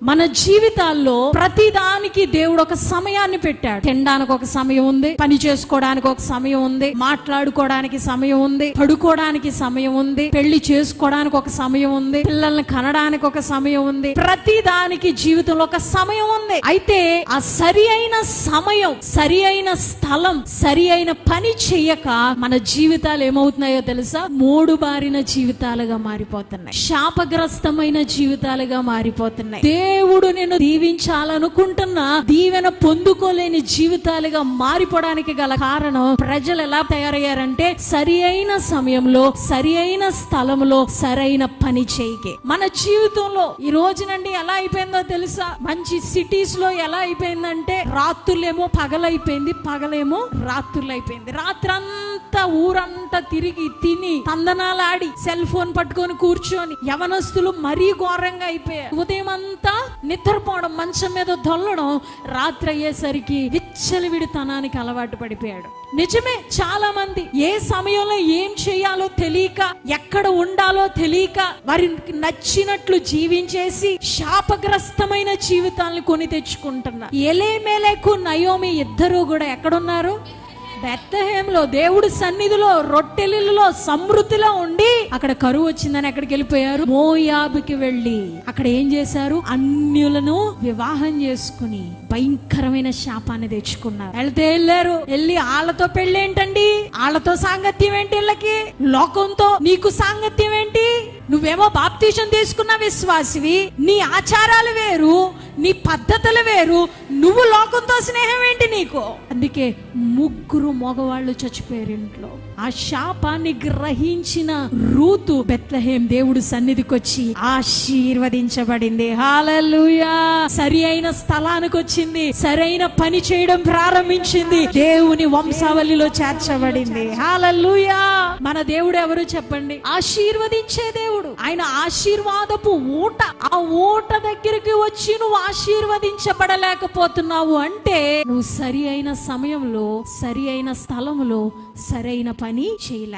మన జీవితాల్లో ప్రతిదానికి దేవుడు ఒక సమయాన్ని పెట్టాడు. తినడానికి ఒక సమయం ఉంది, పని చేసుకోవడానికి ఒక సమయం ఉంది, మాట్లాడుకోవడానికి సమయం ఉంది, పడుకోవడానికి సమయం ఉంది, పెళ్లి చేసుకోవడానికి ఒక సమయం ఉంది, పిల్లల్ని కనడానికి ఒక సమయం ఉంది. ప్రతిదానికి జీవితంలో ఒక సమయం ఉంది. అయితే ఆ సరి అయిన సమయం, సరి అయిన స్థలం, సరి అయిన పని చెయ్యక మన జీవితాలు ఏమవుతున్నాయో తెలుసా? మూడు బారిన జీవితాలుగా మారిపోతున్నాయి, శాపగ్రస్తమైన జీవితాలుగా మారిపోతున్నాయి. దేవుడు నిన్ను దీవించాలనుకుంటున్నా దీవెన పొందుకోలేని జీవితాలుగా మారిపోవడానికి గల కారణం ప్రజలు ఎలా తయారయ్యారంటే సరి అయిన సమయంలో, సరి అయిన స్థలంలో, సరైన పని చేయకే. మన జీవితంలో ఈ రోజునండి ఎలా అయిపోయిందో తెలుసా? మంచి సిటీస్ లో ఎలా అయిపోయిందంటే రాత్రులేమో పగలైపోయింది, పగలేమో రాత్రులు అయిపోయింది. రాత్రంతా ఊరంతా తిరిగి తిని తందనాలాడి సెల్ ఫోన్ పట్టుకొని కూర్చొని యవనస్తులు మరీ ఘోరంగా అయిపోయారు. ఉదయం అంతా నిద్రపోవడం, మంచం మీద దొల్లడం, రాత్రి అయ్యేసరికి విచ్చలవిడితనానికి అలవాటు పడిపోయాడు. నిజమే, చాలా మంది ఏ సమయంలో ఏం చేయాలో తెలియక, ఎక్కడ ఉండాలో తెలియక వారికి నచ్చినట్లు జీవించేసి శాపగ్రస్తమైన జీవితాలను కొని తెచ్చుకుంటున్నారు. ఎలేమెలెకు నయోమి ఇద్దరు కూడా ఎక్కడున్నారు? బెత్లెహేంలో దేవుడి సన్నిధిలో రొట్టెలలో సమృద్ధిలో ఉండి అక్కడ కరువు వచ్చిందని ఎక్కడికి వెళ్ళిపోయారు? మోయాబుకి వెళ్ళి అక్కడ ఏం చేశారు? అన్యులను వివాహం చేసుకుని భయంకరమైన శాపాన్ని తెచ్చుకున్నారు. వెళ్ళారు, వెళ్ళి వాళ్ళతో పెళ్లి ఏంటండి, వాళ్ళతో సాంగత్యం ఏంటి, వీళ్ళకి లోకంతో నీకు సాంగత్యం ఏంటి? నువ్వేమో బాప్తిజం తీసుకున్న విశ్వాసివి, నీ ఆచారాలు వేరు, నీ పద్ధతులు వేరు, నువ్వు లోకంతో స్నేహం ఏంటి నీకు? అందుకే ముగ్గురు మగవాళ్ళు చచ్చిపోయారు ఇంట్లో. ఆ శాపాన్ని గ్రహించిన రూతు బెత్లెహేం దేవుడు సన్నిధికి వచ్చి ఆశీర్వదించబడింది. హల్లెలూయా! సరి అయిన స్థలానికి వచ్చింది, సరైన పని చేయడం ప్రారంభించింది, దేవుని వంశావళిలో చేర్చబడింది. హల్లెలూయా! మన దేవుడు ఎవరు చెప్పండి? ఆశీర్వదించే దేవుడు. ఆయన ఆశీర్వాదపు ఊట. ఆ ఊట దగ్గరికి వచ్చి నువ్వు ఆశీర్వదించబడలేకపోతున్నావు అంటే నువ్వు సరి అయిన సమయంలో, సరి అయిన స్థలంలో సరైన పని చేయలే.